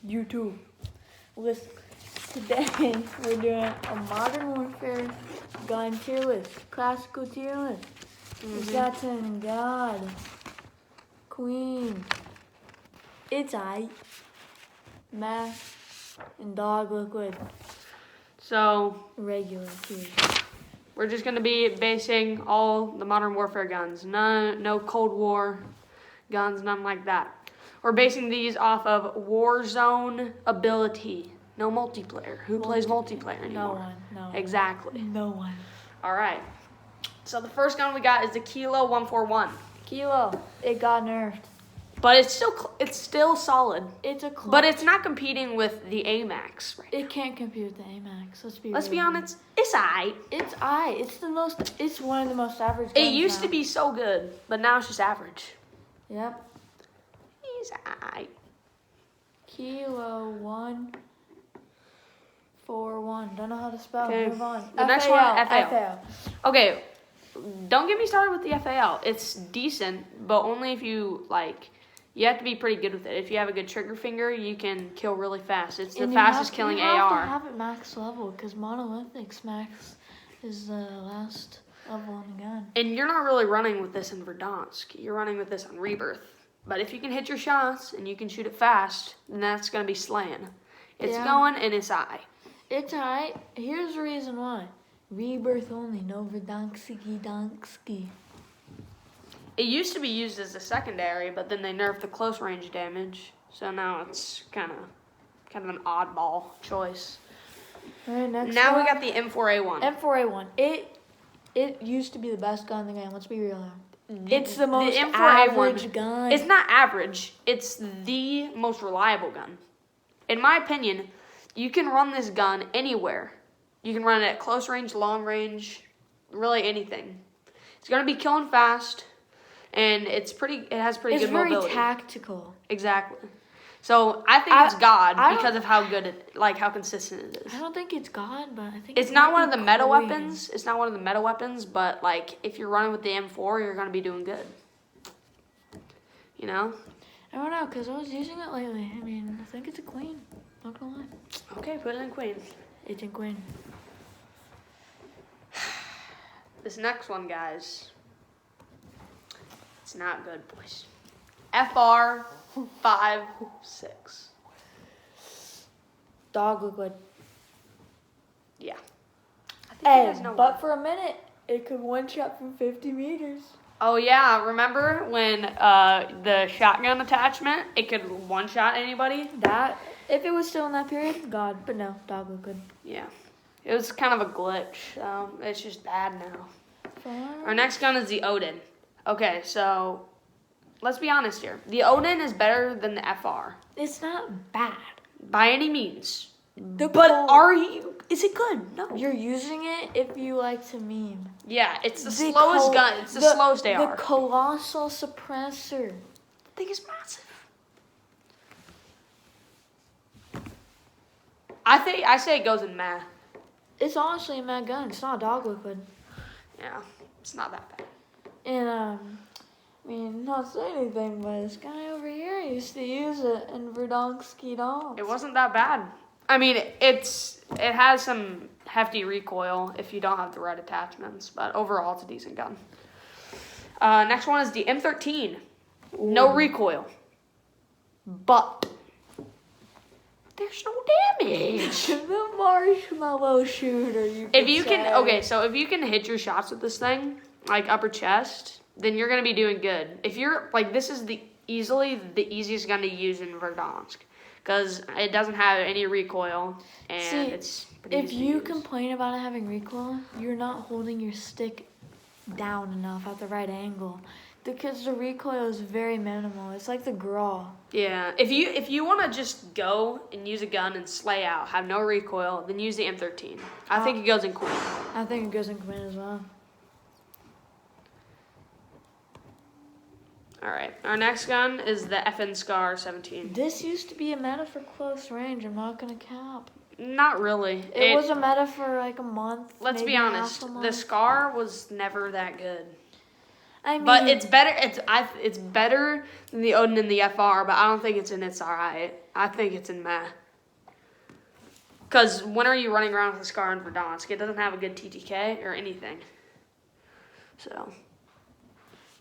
YouTube. Listen, today we're doing a Modern Warfare gun tier list, classical tier list. Assassin and God, Queen. It's I, Math, and Dog Liquid. So Regular tier. we're just gonna be basing all the Modern Warfare guns. No Cold War guns, none like that. We're basing these off of WarZone ability. No multiplayer. Who plays multiplayer anymore? No one. No. Exactly. No one. All right. So the first gun we got is the Kilo 141. Kilo. It got nerfed. But it's still solid. It's a clone. But it's not competing with the AMAX right It can't compete with the AMAX. Let's be honest. It's aight. It's I. It's one of the most average It guns used to now. be so good, but now it's just average. Yep. It's aight. Kilo 141. Don't know how to spell. Okay. Move on. The next one, FAL. Okay. Don't get me started with the FAL. It's decent, but only if you you have to be pretty good with it. If you have a good trigger finger, you can kill really fast. It's the fastest killing AR. You have to have it max level because Monolithic's max is the last level on the gun. And you're not really running with this in Verdansk. You're running with this on Rebirth. But if you can hit your shots and you can shoot it fast, then that's going to be slaying. It's going and it's I. It's alright. Here's the reason why. Rebirth only, no Verdansk. It used to be used as a secondary, but then they nerfed the close range damage. So now it's kind of an oddball choice. Alright, next Now one. we got the M4A1. M4A1. It used to be the best gun in the game. Let's be real here. It's the most M4A1 average gun. It's not average. It's the most reliable gun. In my opinion, you can run this gun anywhere. You can run it at close range, long range, really anything. It's going to be killing fast, and it has pretty good mobility. It's very tactical. Exactly. So I think it's God because of how good how consistent it is. I don't think it's God, but I think It's not one of the meta weapons. It's not one of the meta weapons, but if you're running with the M4, you're going to be doing good. You know? I don't know, because I was using it lately. I mean, I think it's a Queen. Not gonna lie. Okay, put it in Queen. Agent Queen. This next one, guys, it's not good, boys. FR56. Dog Liquid. Yeah. I think Hey, you guys know but for a minute, it could one shot from 50 meters. Oh, yeah. Remember when the shotgun attachment, it could one-shot anybody? That, if it was still in that period, God. But no, Dog Liquid. Yeah. It was kind of a glitch. It's just bad now. Fine. Our next gun is the Odin. Okay, so let's be honest here. The Odin is better than the FR. It's not bad. By any means. Is Is it good? No. You're using it if you like to meme. Yeah, it's the slowest gun. It's the slowest AR. The colossal suppressor. The thing is massive. I say it goes in math. It's honestly a mad gun. It's not Dog Liquid. Yeah, it's not that bad. And, I mean, not to say anything, but this guy over here used to use it in Verdansk Dog. It wasn't that bad. I mean, it has some hefty recoil if you don't have the right attachments, but overall it's a decent gun. Next one is the M13. No recoil, but there's no damage. The marshmallow shooter. If you can hit your shots with this thing, like upper chest, then you're gonna be doing good. If you're this is easily the easiest gun to use in Verdansk. Because it doesn't have any recoil, and it's pretty if easy to you use. complain about it having recoil, you're not holding your stick down enough at the right angle. Because the recoil is very minimal. It's like the Graw. Yeah, if you want to just go and use a gun and slay out, have no recoil, then use the M13. I think it goes in Queen. I think it goes in Queen as well. All right, our next gun is the FN Scar 17. This used to be a meta for close range. I'm not going to cap. Not really. It was a meta for a month. Let's be honest. The Scar was never that good. I mean, But it's better. It's better than the Odin and the FR, but I don't think it's in its alright. I think it's in meh. Because when are you running around with a Scar in Verdansk? It doesn't have a good TTK or anything. So.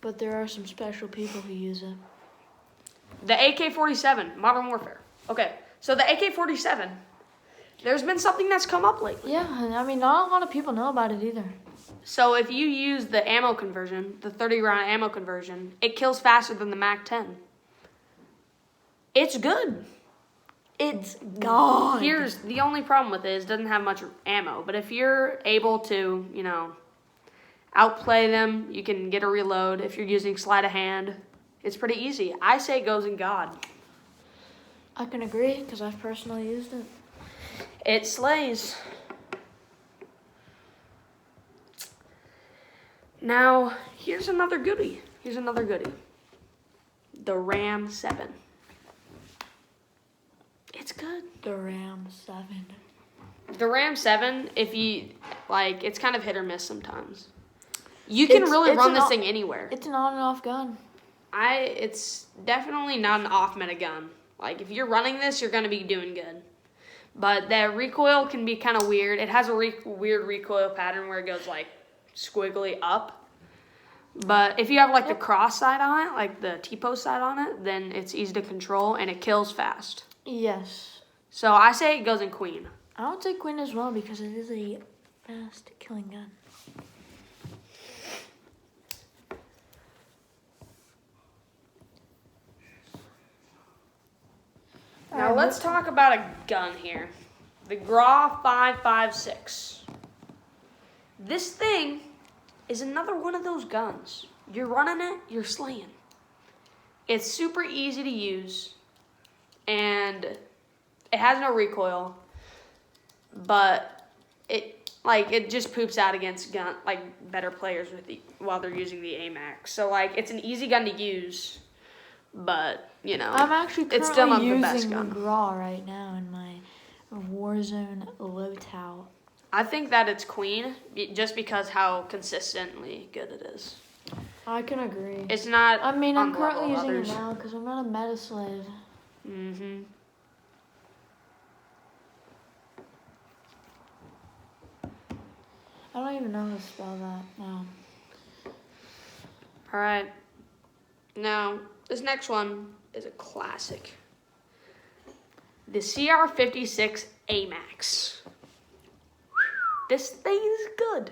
But there are some special people who use it. The AK-47, Modern Warfare. Okay, so the AK-47, there's been something that's come up lately. Yeah, I mean, not a lot of people know about it either. So if you use the ammo conversion, the 30-round ammo conversion, it kills faster than the MAC-10. It's good. It's gone. Here's the only problem with it is it doesn't have much ammo. But if you're able to, outplay them, you can get a reload. If you're using sleight of hand, it's pretty easy. I say it goes in God. I can agree because I've personally used it. It slays. Now, here's another goodie. The Ram 7. It's good. The Ram 7. The Ram 7, if you, it's kind of hit or miss sometimes. You can really run this thing anywhere. It's an on and off gun. It's definitely not an off-meta gun. If you're running this, you're going to be doing good. But the recoil can be kind of weird. It has a weird recoil pattern where it goes, squiggly up. But if you have, the cross side on it, the T-post side on it, then it's easy to control, and it kills fast. Yes. So I say it goes in Queen. I would say Queen as well because it is a fast killing gun. Now let's talk about a gun here. The GRA 556. This thing is another one of those guns. You're running it, you're slaying. It's super easy to use, and it has no recoil, but it just poops out against better players while they're using the AMAX. So it's an easy gun to use, but I'm actually it's still not currently the best using gun. the GRA right now in my WarZone loadout. I think that it's Queen just because how consistently good it is. I can agree. It's not. I mean, on I'm the currently level of using others. it now because I'm not a meta slave. Mhm. I don't even know how to spell that now. All right. Now this next one is a classic. The CR56 AMAX. This thing is good.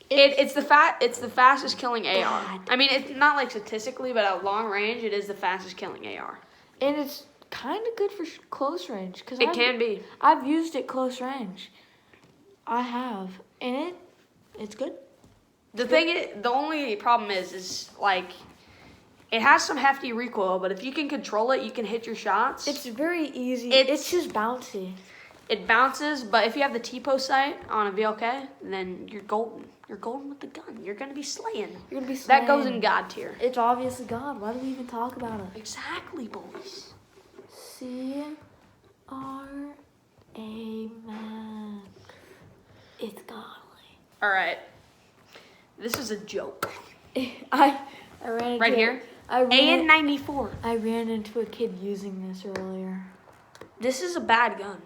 It's the fastest killing AR. Bad. I mean, it's not statistically, but at long range, it is the fastest killing AR. And it's kind of good for close range. It can be. I've used it close range. I have. And it's good. The only problem is it has some hefty recoil, but if you can control it, you can hit your shots. It's very easy. It's just bouncy. It bounces, but if you have the T-post sight on a VLK, then you're golden. You're golden with the gun. You're going to be slaying. You're going to be slaying. That goes in God tier. It's obviously God. Why do we even talk about it? Exactly, boys. CRA man. It's godly. All right. This is a joke. I ran into Right here? AN94. I ran into a kid using this earlier. This is a bad gun.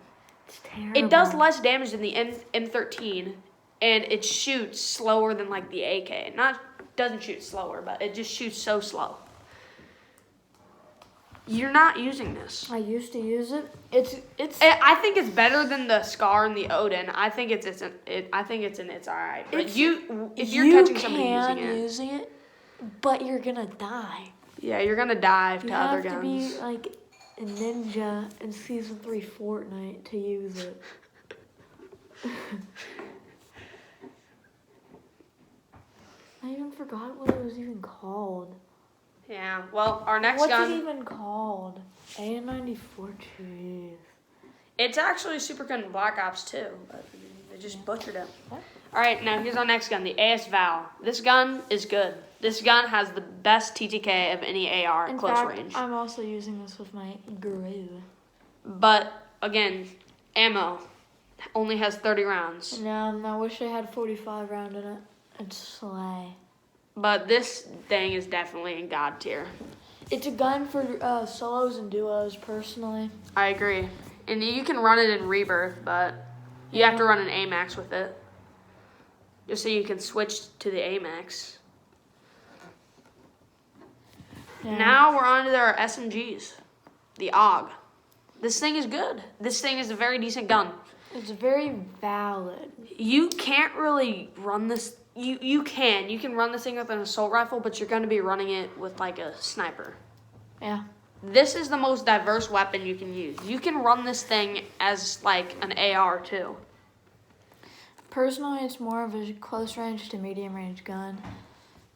It's terrible. It does less damage than the M13, and it shoots slower than the AK. Doesn't shoot slower, but it just shoots so slow. You're not using this. I used to use it. I think it's better than the Scar and the Odin. I think it's alright. But if you're catching somebody using it, but you're gonna die. yeah, you're gonna dive to other You have to guns. be like a ninja in Season 3 Fortnite to use it. I even forgot what it was even called. Yeah. Well, our next gun. What's it even called? AN94. Jeez. It's actually super good in Black Ops 2, but they just butchered it. What? All right, now here's our next gun, the AS Val. This gun is good. This gun has the best TTK of any AR at close range. I'm also using this with my GRU. But again, ammo only has 30 rounds. And I wish I had 45 round in it. I'd slay. But this thing is definitely in God tier. It's a gun for solos and duos, personally. I agree. And you can run it in Rebirth, but you have to run an AMAX with it. Just so you can switch to the AMAX. Yeah. Now we're on to our SMGs. The AUG. This thing is good. This thing is a very decent gun. It's very valid. You can't really run this. You can run this thing with an assault rifle, but you're going to be running it with like a sniper. Yeah. This is the most diverse weapon you can use. You can run this thing as like an AR too. Personally, it's more of a close range to medium range gun.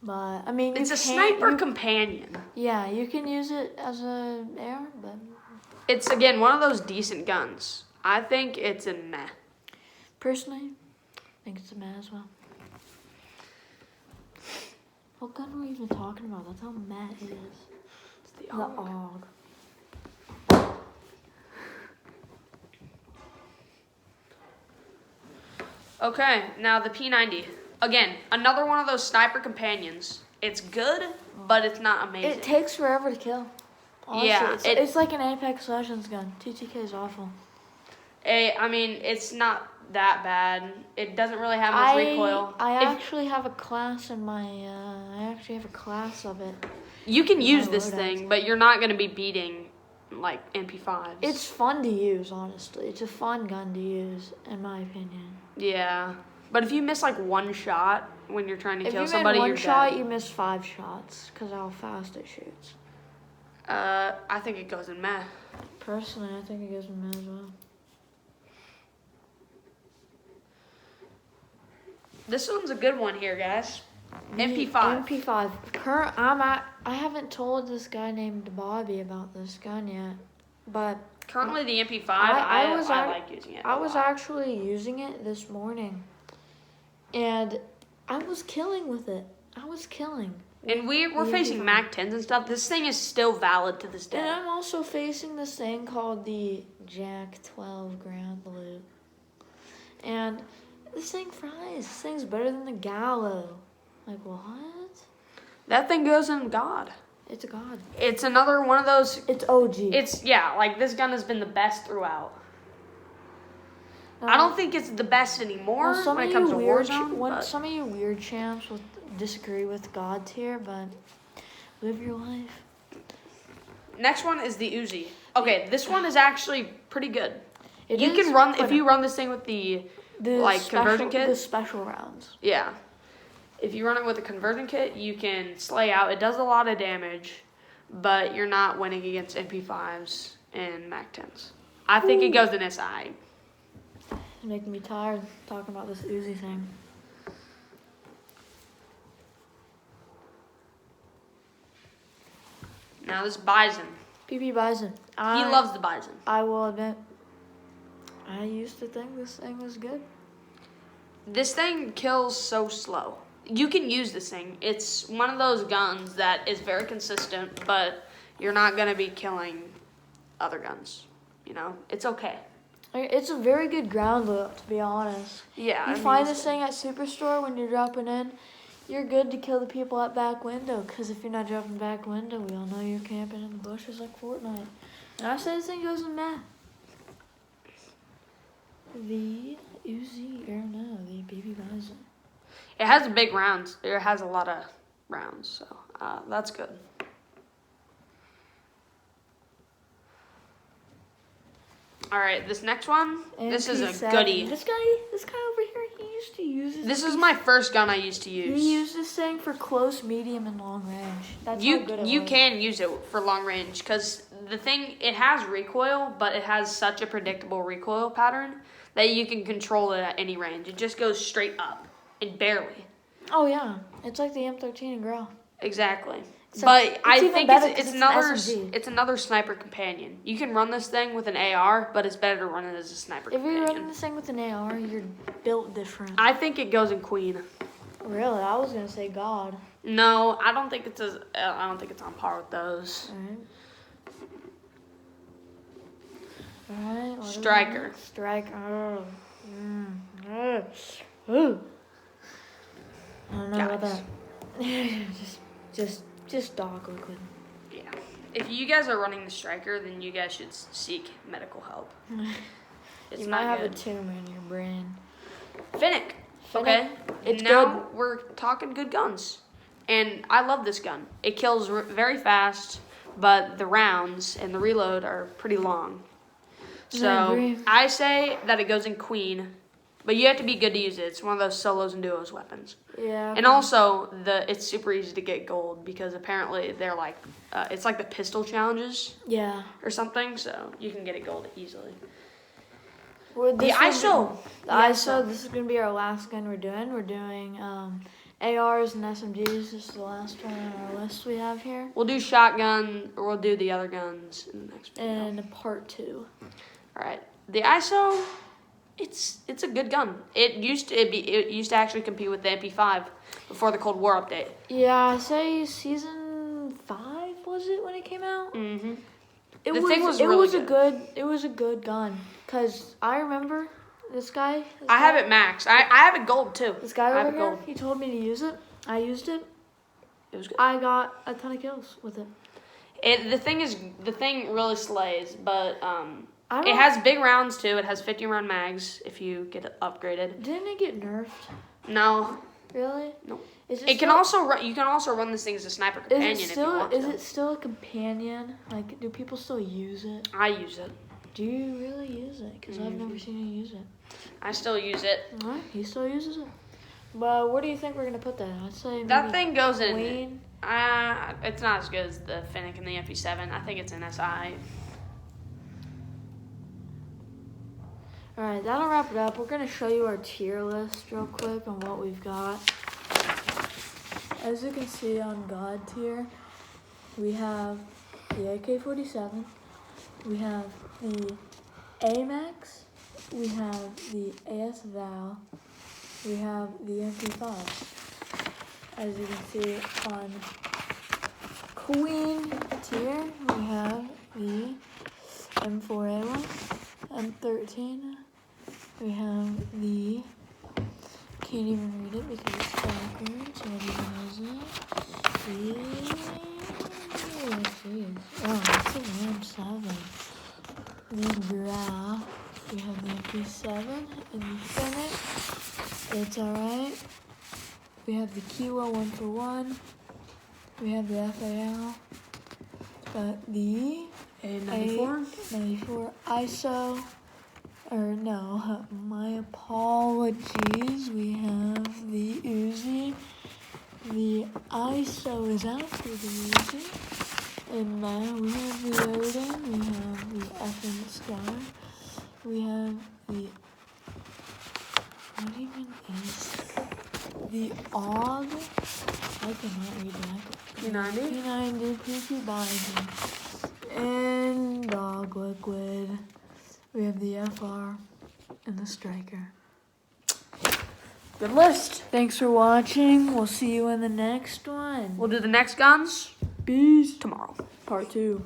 But, I mean, It's a sniper companion. Yeah, you can use it as a AR, but... It's, again, one of those decent guns. I think it's a meh. Personally, I think it's a meh as well. What gun are we even talking about? That's how meh it is. It's the The AUG. AUG. Okay, now the P90. Again, another one of those sniper companions. It's good, but it's not amazing. It takes forever to kill. Honestly, Yeah, it's like an Apex Legends gun. TTK is awful. I mean, it's not that bad. It doesn't really have much recoil. I actually have a class in my. I actually have a class of it. You can use my this loadouts. thing, but you're not going to be beating like MP5s. It's fun to use, honestly. It's a fun gun to use, in my opinion. Yeah, but if you miss like one shot when you're trying to If kill you somebody, made one you're shot, dead. you miss 5 shots because how fast it shoots. I think it goes in meh. Personally, I think it goes in meh as well. This one's a good one here, guys. MP5. MP5. I haven't told this guy named Bobby about this gun yet, but Currently, the MP5, I like using it. I was actually using it this morning, and I was killing with it. I was killing. And we're The facing MP5. Mac 10s and stuff. This thing is still valid to this And day. I'm also facing this thing called the Jack 12 Ground Loop. And this thing fries. This thing's better than the Gallo. Like, what? That thing goes in God. It's a god. It's another one of those. It's OG. It's, yeah, like this gun has been the best throughout. I don't think it's the best anymore when it comes to WarZone. But Some of you weird champs will disagree with God tier, but live your life. next one is the Uzi. Okay, this one is actually pretty good. It You is, can run, but if you run this thing with the conversion kit. The special rounds. Yeah. If you run it with a conversion kit, you can slay out. It does a lot of damage, but you're not winning against MP5s and Mac 10s. I think it goes in SI. It's making me tired talking about this Uzi thing. Now this Bison. PP Bison. He loves the Bison. I will admit, I used to think this thing was good. This thing kills so slow. You can use this thing. It's one of those guns that is very consistent, but you're not going to be killing other guns. You know, it's okay. It's a very good ground loop, to be honest. Yeah. You find this thing at Superstore when you're dropping in, you're good to kill the people at back window, because if you're not dropping back window, we all know you're camping in the bushes like Fortnite. And I say this thing goes in meh. The Uzi, or no, the BB Bison. It has big rounds. It has a lot of rounds, so that's good. All right, this next one. This is a MP7. goodie. This guy over here, he used to use this. This is my first gun I used to use. He used this thing for close, medium, and long range. That's how good it You was. can use it for long range because the thing, it has recoil, but it has such a predictable recoil pattern that you can control it at any range. It just goes straight up and barely. Oh yeah, it's like the M13 and Grau. Exactly. So but it's I even think better it's 'cause another it's an SMG. it's another sniper companion. You can run this thing with an AR, but it's better to run it as a sniper If you're companion. running this thing with an AR, you're built different. I think it goes in Queen. Really, I was gonna say God. No, I don't think it's on par with those. All right. What is it? Striker. Striker. Oh. Ooh. I don't know about Guys. that. just dog liquid. Yeah. If you guys are running the striker, then you guys should seek medical help. It's You not might have good. a tumor in your brain. Finnick. Okay. It's now we're talking good guns. And I love this gun. It kills very fast, but the rounds and the reload are pretty long. So I say that it goes in queen, but you have to be good to use it. It's one of those solos and duos weapons. Yeah. And also, it's super easy to get gold because apparently they're like, it's like the pistol challenges. Yeah. Or something, so you can get it gold easily. Well, The ISO. This is gonna be our last gun we're doing. We're doing ARs and SMGs. This is the last one on our list we have here. We'll do shotgun, or we'll do the other guns in the next video. And part 2. All right, the ISO. It's a good gun. It used to actually compete with the MP5 before the Cold War update. Yeah, I say season 5 was it when it came out? Mm-hmm. It was a good gun. Cause I remember this guy. I have it max. I have it gold too. This guy I have over it here. gold. He told me to use it. I used it. It was good. I got a ton of kills with it. The thing really slays, but it has big rounds too. It has 50 round mags if you get it upgraded. Didn't it get nerfed? No. Really? No. You can also run this thing as a sniper companion if you want to. Is it still a companion? Like, do people still use it? I use it. Do you really use it? Because I've never seen you use it. I still use it. Alright, he still uses it. But where do you think we're gonna put that? I'd say that thing goes in. Queen. It's not as good as the Finnick and the MP7. I think it's an SI. Alright, that'll wrap it up. We're gonna show you our tier list real quick on what we've got. As you can see on God tier, we have the AK-47, we have the AMAX, we have the AS Val, we have the MP5. As you can see on Queen tier, we have the M4A1, M13, we have the, can't even read it because it's backwards, so I don't even use it. Oh, it's a Ram 7. The Graph, we have the MP7 and the Finnick. It's alright. We have the Kiwa 1-for-1. We have the FAL. The A94 ISO. Or no, my apologies. We have the Uzi. The ISO is after the Uzi. And now we have the Odin. We have the effing Scar. We have the, what even is the AUG? I cannot read that. P90? P90, PP Biden. And Dog Liquid. We have the FR and the Striker. Good list. Thanks for watching. We'll see you in the next one. We'll do the next guns Peace. tomorrow. Part 2.